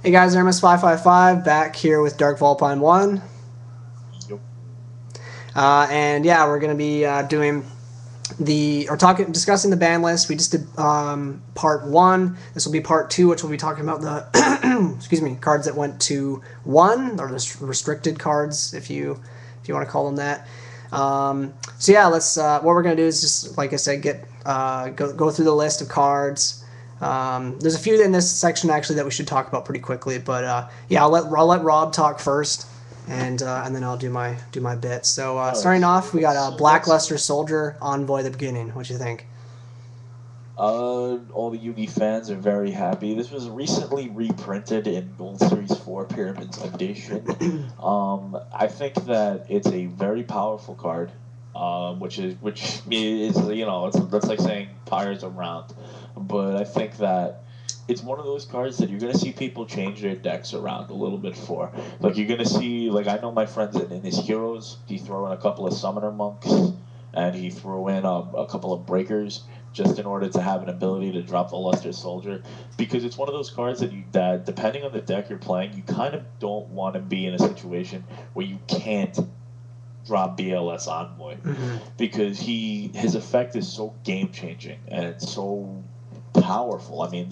Hey guys, Ermis555 back here with DarkVulpine1. Yep. And yeah, we're going to be discussing the ban list. We just did part 1. This will be part 2, which we'll be talking about the excuse me, cards that went to 1, or the restricted cards, if you want to call them that. So yeah, let's what we're going to do is just, like I said, go through the list of cards. There's a few in this section actually that we should talk about pretty quickly, but yeah, I'll let Rob talk first, and then I'll do my bit. So starting off, we got Blackluster Soldier, Envoy The Beginning. What do you think? All the Yugi fans are very happy. This was recently reprinted in Gold Series 4 Pyramids Edition. I think that it's a very powerful card, which is that's like saying Pyre's around. But I think that it's one of those cards that you're going to see people change their decks around a little bit for. Like, you're going to see, like, I know my friends in his heroes, he threw in a couple of Summoner Monks, and he threw in a couple of Breakers, just in order to have an ability to drop the Luster Soldier. Because it's one of those cards that depending on the deck you're playing, you kind of don't want to be in a situation where you can't drop BLS Envoy. Mm-hmm. Because his effect is so game-changing, and so powerful. I mean,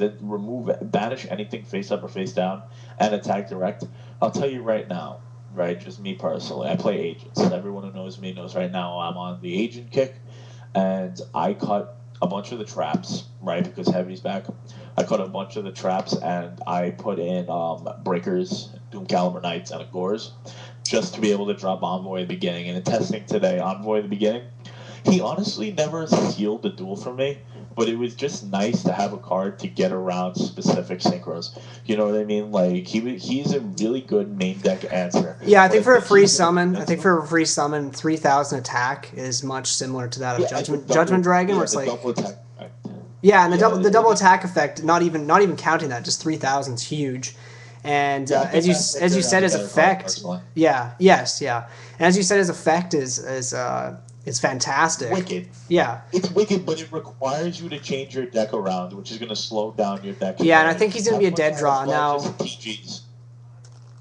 banish anything face up or face down and attack direct. I'll tell you right now, right, just me personally, I play agents. Everyone who knows me knows right now I'm on the agent kick, and I cut a bunch of the traps, right, because Heavy's back. I cut a bunch of the traps, and I put in Breakers, Doom Caliber Knights, and Agors, just to be able to drop Envoy at the beginning. And in testing today, Envoy at the beginning, he honestly never sealed the duel for me, but it was just nice to have a card to get around specific synchros. You know what I mean? Like, he's a really good main deck answer. Yeah, I think for a free summon, 3,000 attack is much similar to that of Judgment Dragon, where it's like double attack. Yeah, and the double attack effect, not even counting that, just 3,000 is huge. And as you said, his effect, and as you said, his effect is fantastic. Wicked. Yeah. It's wicked, but it requires you to change your deck around, which is going to slow down your deck. Yeah, and I think he's going to be a dead draw now. TGs.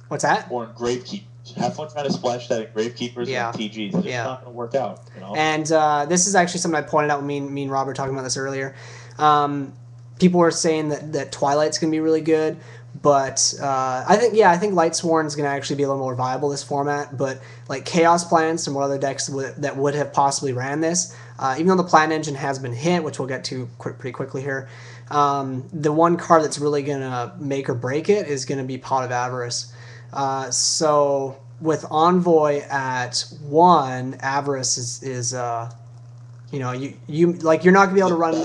What's that? Or in Gravekeepers. Have fun trying to splash that in Gravekeepers and TGs. It's not going to work out. You know? And this is actually something I pointed out when me and Rob were talking about this earlier. People were saying that Twilight's going to be really good. But I think Lightsworn's going to actually be a little more viable this format. But like Chaos Plan, some other decks that would have possibly ran this, even though the plan engine has been hit, which we'll get to pretty quickly here, the one card that's really going to make or break it is going to be Pot of Avarice. So with Envoy at 1, Avarice is you're not going to be able to run.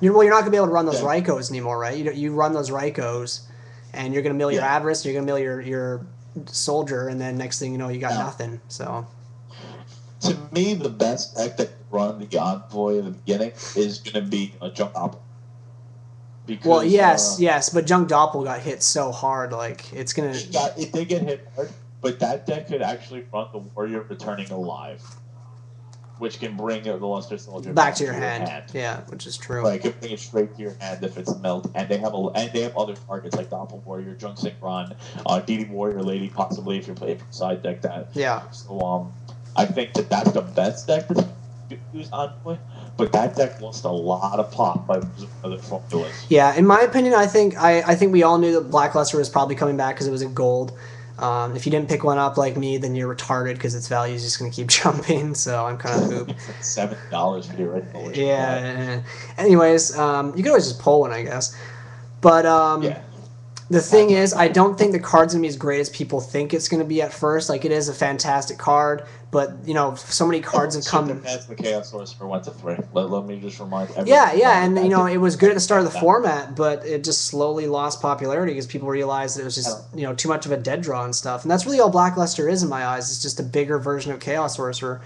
You're not going to be able to run those Rykos anymore, right? You run those Rykos, and you're going to mill your Avarice, you're going to mill your Soldier, and then next thing you know, you got nothing. So, to me, the best deck that can run the Envoy at the beginning is going to be a Junk Doppel. Well, yes, but Junk Doppel got hit so hard, like it's going to... It did get hit hard, but that deck could actually run the Warrior Returning Alive, which can bring the Luster Soldier back to your hand. Yeah, which is true. Like, it can bring it straight to your hand if it's melt, and they have other targets like Doppel Warrior, Junk Synchron, DD Warrior Lady, possibly if you're playing side deck that. Yeah. So I think that's the best deck to use Envoy, but that deck lost a lot of pop by other formulas. Yeah, in my opinion, I think we all knew that Blackluster was probably coming back because it was in gold. If you didn't pick one up like me, then you're retarded because its value is just going to keep jumping. So I'm kind of hooped. It's like $7 for the original. Yeah. Anyways, you can always just pull one, I guess. But the thing is, I don't think the card's going to be as great as people think it's going to be at first. Like, it is a fantastic card, but, so many cards have come... That's the Chaos Sorcerer went to 3. Let me just remind everyone. Yeah, and, it was good at the start of the format, but it just slowly lost popularity because people realized it was just, too much of a dead draw and stuff. And that's really all Blackluster is in my eyes. It's just a bigger version of Chaos Sorcerer.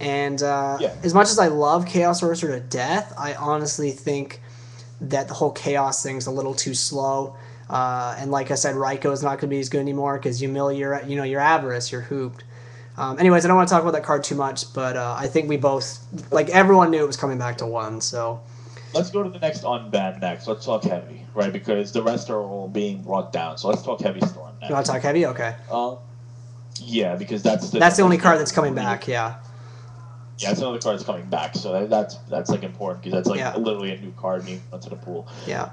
And as much as I love Chaos Sorcerer to death, I honestly think that the whole Chaos thing's a little too slow. And like I said, Ryko is not going to be as good anymore because you mill your Avarice, you're hooped. Anyways, I don't want to talk about that card too much, but I think we both, everyone knew it was coming back to 1, so let's go to the next unbanned next. Let's talk heavy, right? Because the rest are all being brought down. So let's talk heavy storm next. You want to talk heavy? Okay. Yeah, because that's the only card that's coming back. Yeah. Yeah, it's another card that's coming back. So that's like important because that's like literally a new card being put into the pool. Yeah.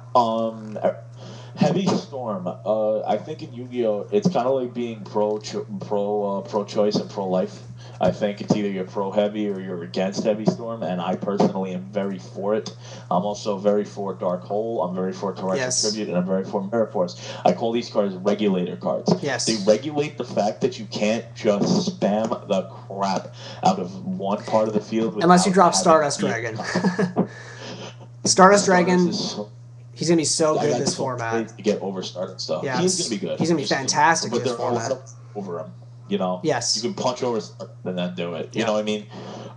Heavy Storm. I think in Yu-Gi-Oh, it's kind of like being pro-choice and pro-life. I think it's either you're pro-heavy or you're against Heavy Storm, and I personally am very for it. I'm also very for Dark Hole. I'm very for Torrential Tribute, and I'm very for Mirror Force. I call these cards regulator cards. Yes. They regulate the fact that you can't just spam the crap out of one part of the field. Unless you drop Stardust Dragon. Stardust Dragon... He's going to be so good this format. To get over Stardust stuff. Yeah, he's going to be good. He's going to be fantastic this format. Over him, you know? Yes. You can punch over and then do it. You know what I mean?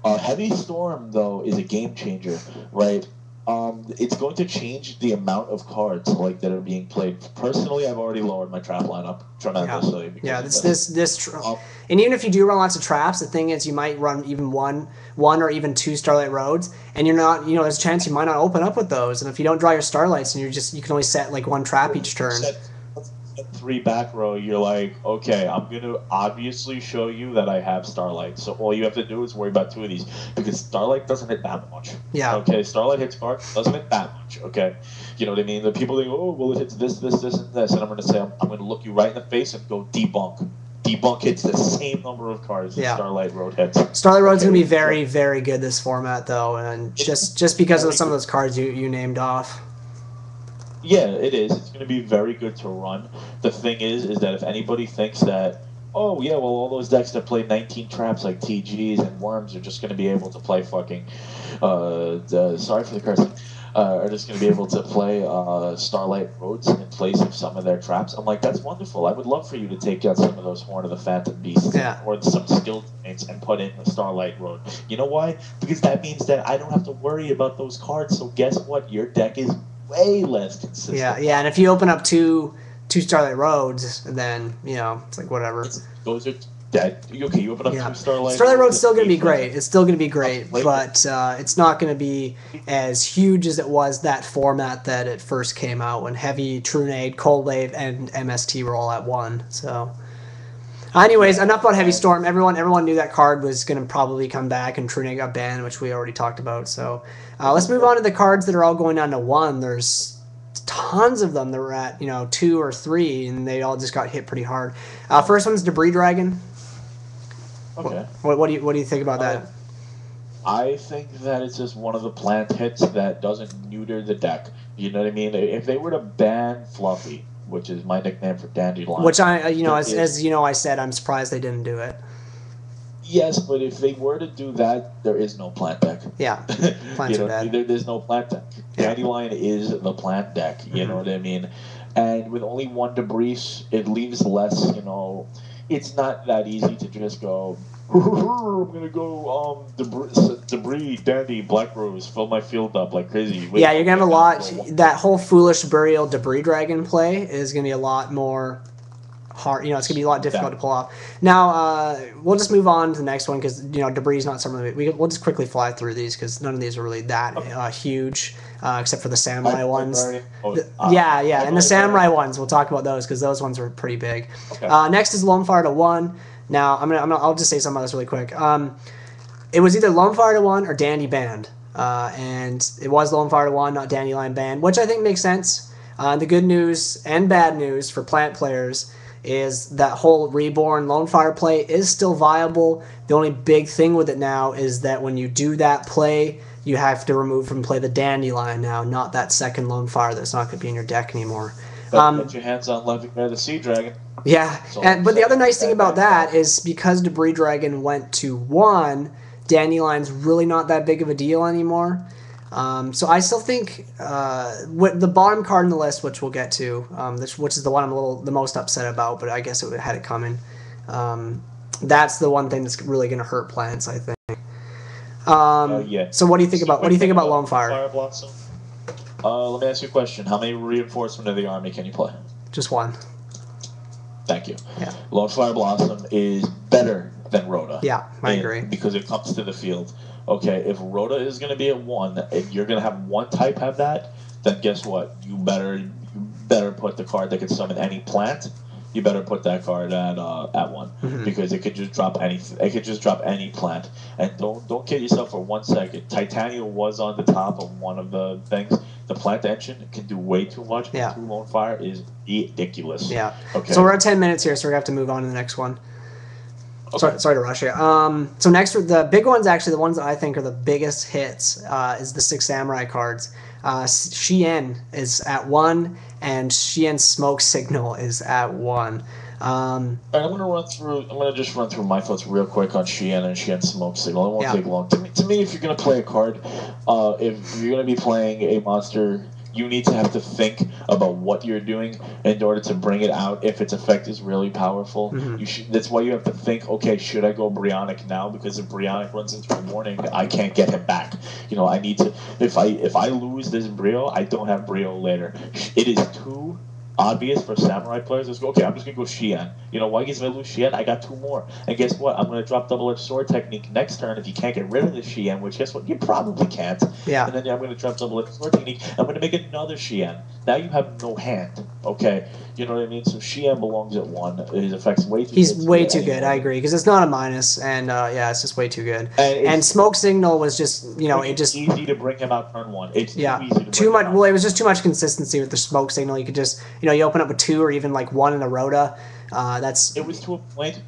Heavy Storm, though, is a game changer, right? It's going to change the amount of cards like that are being played. Personally, I've already lowered my trap lineup tremendously. Yeah, and even if you do run lots of traps, the thing is you might run even one or even two Starlight Roads, and you're not, there's a chance you might not open up with those. And if you don't draw your Starlights, and you can only set like one trap each turn. Three back row, you're like, okay, I'm going to obviously show you that I have Starlight. So all you have to do is worry about two of these, because Starlight doesn't hit that much. Yeah. Okay, Starlight hits cards, doesn't hit that much, okay? You know what I mean? The people think, oh, well, it hits this, and this. And I'm going to say, I'm going to look you right in the face and go debunk. Debunk hits the same number of cards that Starlight Road hits. Starlight Road's going to be very, very good this format, though, and just because of some of those cards you named off. Yeah, it is. It's going to be very good to run. The thing is that if anybody thinks that, oh, yeah, well, all those decks that play 19 traps like TGs and Worms are just going to be able to play fucking, sorry for the cursing, are just going to be able to play Starlight Roads in place of some of their traps. I'm like, that's wonderful. I would love for you to take out some of those Horn of the Phantom Beasts or some skilled things and put in the Starlight Road. You know why? Because that means that I don't have to worry about those cards. So guess what? Your deck is way less consistent. Yeah, and if you open up two Starlight Roads, then it's like whatever. Those are dead. Okay, you open up two Starlight. Starlight Road's still going to be great. It's still going to be great, but it's not going to be as huge as it was that format that it first came out when Heavy, Trunade, Cold Wave, and MST were all at one. So, anyways, enough about Heavy Storm. Everyone knew that card was going to probably come back, and Trunade got banned, which we already talked about. So, let's move on to the cards that are all going down to one. There's tons of them that were at 2 or 3, and they all just got hit pretty hard. First one's Debris Dragon. Okay. What do you think about that? I think that it's just one of the plant hits that doesn't neuter the deck. You know what I mean? If they were to ban Fluffy, which is my nickname for Dandelion, which as you know, I said I'm surprised they didn't do it. Yes, but if they were to do that, there is no plant deck. Yeah, plants are dead. There's no plant deck. Yeah. Dandelion is the plant deck. You know what I mean? And with only one Debris, it leaves less. It's not that easy to just go, I'm going to go debris, Dandy, Black Rose, fill my field up like crazy. You're going to have a lot. That whole Foolish Burial Debris Dragon play is going to be a lot more hard. It's going to be a lot difficult to pull off. Now, we'll just move on to the next one because, Debris is not something we'll just quickly fly through these because none of these are really that huge. Except for the Samurai ones. And the Samurai ones, we'll talk about those because those ones were pretty big. Okay. Next is Lonefire 1. Now, I'll just say something about this really quick. It was either Lonefire 1 or Dandy banned. And it was Lonefire 1, not Dandelion banned, which I think makes sense. The good news and bad news for plant players is that whole Reborn Lonefire play is still viable. The only big thing with it now is that when you do that play, you have to remove from play the Dandelion now, not that second Lonefire that's not going to be in your deck anymore. Put your hands on Lonefire the Sea Dragon. Yeah, but the other nice thing about that is because Debris Dragon went to 1, Dandelion's really not that big of a deal anymore. So I still think the bottom card in the list, which we'll get to, which is the one I'm the most upset about, but I guess it had it coming. That's the one thing that's really going to hurt plants, I think. So what do you think about Lonefire? Blossom. Let me ask you a question. How many reinforcement of the army can you play? Just 1. Thank you. Yeah. Lonefire Blossom is better than Rhoda. Yeah, I agree. Because it comes to the field. Okay, if Rhoda is going to be at 1, and you're going to have one type have that, then guess what? You better put the card that can summon any plant. You better put that card at 1 because it could just drop any. It could just drop any plant. And don't kid yourself for 1 second. Titania was on the top of one of the things. The plant engine can do way too much. Yeah. 2 Lonefire is ridiculous. Yeah. Okay. So we're at 10 minutes here, so we're gonna have to move on to the next one. Okay. Sorry to rush you. So next, the big ones, actually, the ones that I think are the biggest hits, is the 6 Samurai cards. Shi En is at 1, and Shien's Smoke Signal is at 1. I'm gonna just run through my thoughts real quick on Shi En and Shien's Smoke Signal. It won't take long. To me, if you're gonna play a card, if you're gonna be playing a monster, you need to have to think about what you're doing in order to bring it out. If its effect is really powerful, that's why you have to think. Okay, should I go Brionic now? Because if Brionic runs into a warning, I can't get him back. You know, I need to. If I lose this Brio, I don't have Brio later. It is too obvious for Samurai players. Let's go. Okay, I'm just gonna go Shi En. You know why? Because if I lose Shi En, I got 2 more. And guess what? I'm gonna drop double-edged sword technique next turn if you can't get rid of the Shi En, which guess what? You probably can't. Yeah. And then I'm gonna drop double-edged sword technique. I'm gonna make another Shi En. Now you have no hand. Okay, you know what I mean? So Shi En belongs at 1. His effect's way too. He's way too good. I agree, because it's not a minus, and yeah, it's just way too good. And Smoke Signal was just, you know, it just easy to bring him out turn 1. It's yeah, too easy to too bring much. him out. Well, it was just too much consistency with the Smoke Signal. You could just, you know, you open up with 2 or even like 1 in a Rhoda. That's. It was to a point.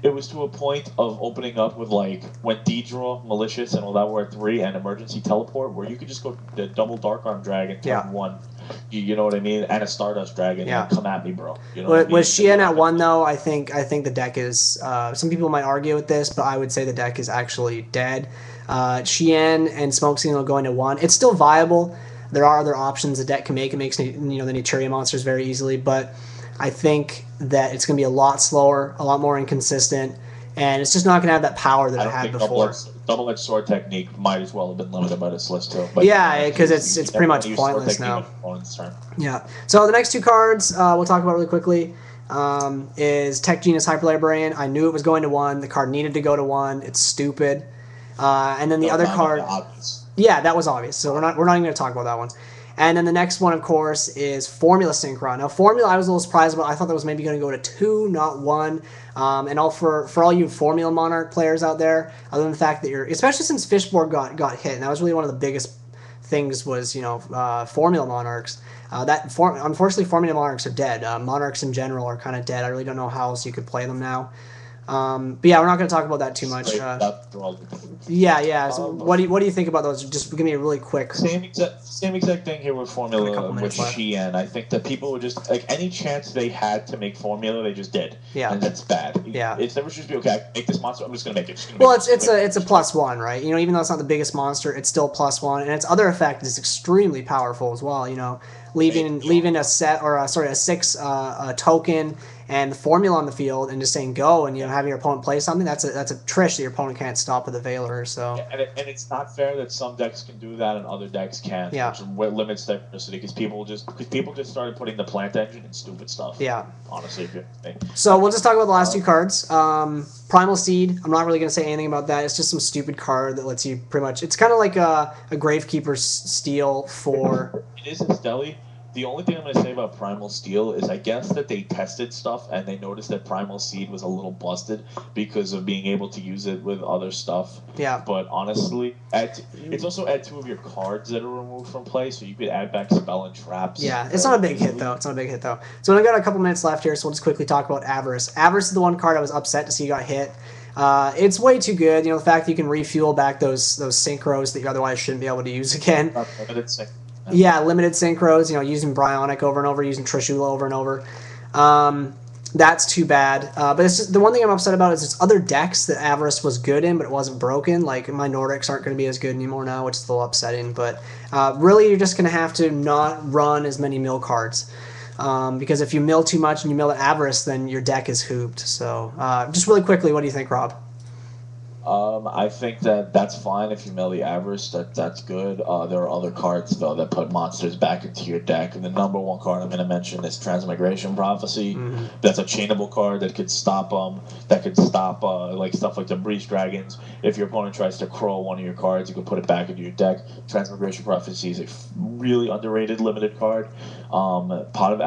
It was to a point of opening up with like when D-Draw, Malicious, and all that were at 3, and Emergency Teleport, where you could just go the double Dark Arm Dragon turn 1. You know what I mean? And a Stardust Dragon. Yeah. Come at me, bro. You know what I mean? With Shi En at 1 though, I think the deck is. Some people might argue with this, but I would say the deck is actually dead. Shi En and Smoke Signal going to 1. It's still viable. There are other options the deck can make. It makes, you know, the Naturia monsters very easily, but I think that it's going to be a lot slower, a lot more inconsistent, and it's just not going to have that power that it had before. Double-edged sword technique might as well have been limited by this list too. But yeah, because it's pretty much pointless now. Yeah. So the next 2 cards we'll talk about really quickly is Tech Genius Hyper Librarian. I knew it was going to 1. The card needed to go to 1. It's stupid. And then the other card. Yeah, that was obvious. So we're not even going to talk about that one. And then the next one, of course, is Formula Synchron. Now, Formula, I was a little surprised about. I thought that was maybe going to go to 2, not 1. And for all you Formula Monarch players out there, other than the fact that you're, especially since Fishborg got hit, and that was really one of the biggest things was, you know, Formula Monarchs. Unfortunately, Formula Monarchs are dead. Monarchs in general are kind of dead. I really don't know how else you could play them now. But yeah, we're not going to talk about that too much. Yeah. So what do you think about those? Just give me a really quick. Same exact thing here with Formula with Shi En. I think that people would just like any chance they had to make Formula, they just did. Yeah, and that's bad. Yeah, it's never just be okay. I make this monster. I'm just going to make it. Well, it's a +1, right? You know, even though it's not the biggest monster, it's still +1, and its other effect is extremely powerful as well. You know, leaving a 6 token and the formula on the field and just saying go and, you know, having your opponent play something, that's a trish that your opponent can't stop with a Veiler. So and it's not fair that some decks can do that and other decks can't. Yeah. Which limits diversity because people just started putting the plant engine in stupid stuff. Yeah. Honestly. So we'll just talk about the last 2 cards. Primal Seed, I'm not really going to say anything about that. It's just some stupid card that lets you pretty much... It's kind of like a Gravekeeper's Steel for... It is in Steli. The only thing I'm going to say about Primal Steel is I guess that they tested stuff and they noticed that Primal Seed was a little busted because of being able to use it with other stuff. Yeah. But honestly, it's also add 2 of your cards that are removed from play, so you could add back Spell and Traps. Yeah, it's not a big hit, though. So we got a couple minutes left here, so we'll just quickly talk about Avarice. Avarice is the one card I was upset to see got hit. It's way too good. You know, the fact that you can refuel back those synchros that you otherwise shouldn't be able to use again. Yeah, limited synchros, you know, using Brionic over and over, using Trishula over and over. That's too bad. But it's just, the one thing I'm upset about is there's other decks that Avarice was good in, but it wasn't broken. Like, my Nordics aren't going to be as good anymore now, which is a little upsetting. But really, you're just going to have to not run as many mill cards. Because if you mill too much and you mill at Avarice, then your deck is hooped. So, just really quickly, what do you think, Rob? I think that that's fine if you mill the Avarice. That's good. There are other cards though that put monsters back into your deck, and the number one card I'm going to mention is Transmigration Prophecy. Mm-hmm. That's a chainable card that could stop that could stop like stuff like the Breeze Dragons. If your opponent tries to crawl one of your cards, you can put it back into your deck. Transmigration Prophecy is a really underrated limited card. Pot of